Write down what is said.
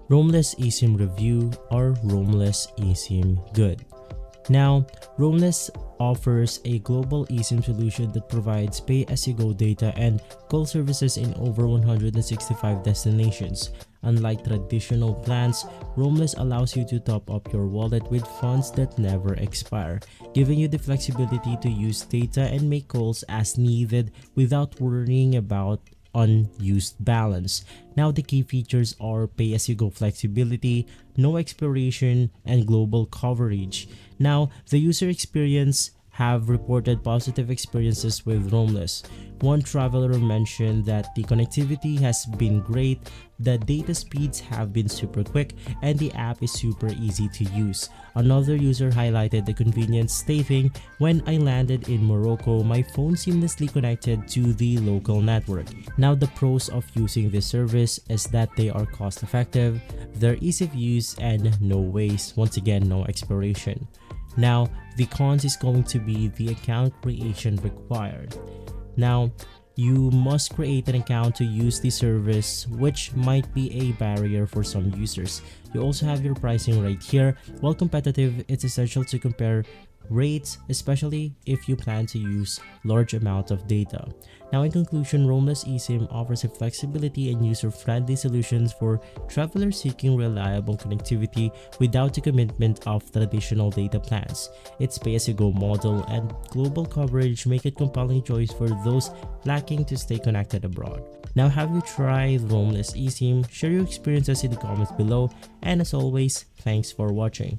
Roamless eSIM review. Are Roamless eSIM good? Now, Roamless offers a global eSIM solution that provides pay-as-you-go data and call services in over 165 destinations. Unlike traditional plans, Roamless allows you to top up your wallet with funds that never expire, giving you the flexibility to use data and make calls as needed without worrying about unused balance. Now, the key features are pay-as-you-go flexibility, no expiration, and global coverage. Now, the user experience have reported positive experiences with Roamless. One traveler mentioned that the connectivity has been great, the data speeds have been super quick, and the app is super easy to use. Another user highlighted the convenience, stating, "When I landed in Morocco, my phone seamlessly connected to the local network." Now, the pros of using this service is that they are cost effective, they're easy of use, and no waste. Once again, no expiration. Now, the cons is going to be the account creation required. Now, you must create an account to use the service, which might be a barrier for some users. You also have your pricing right here. While competitive, it's essential to compare rates, especially if you plan to use large amount of data. Now, in conclusion, Roamless eSIM offers a flexibility and user-friendly solutions for travelers seeking reliable connectivity without the commitment of traditional data plans. Its pay-as-you-go model and global coverage make it a compelling choice for those lacking to stay connected abroad. Now, have you tried Roamless eSIM? Share your experiences in the comments below, and as always, thanks for watching.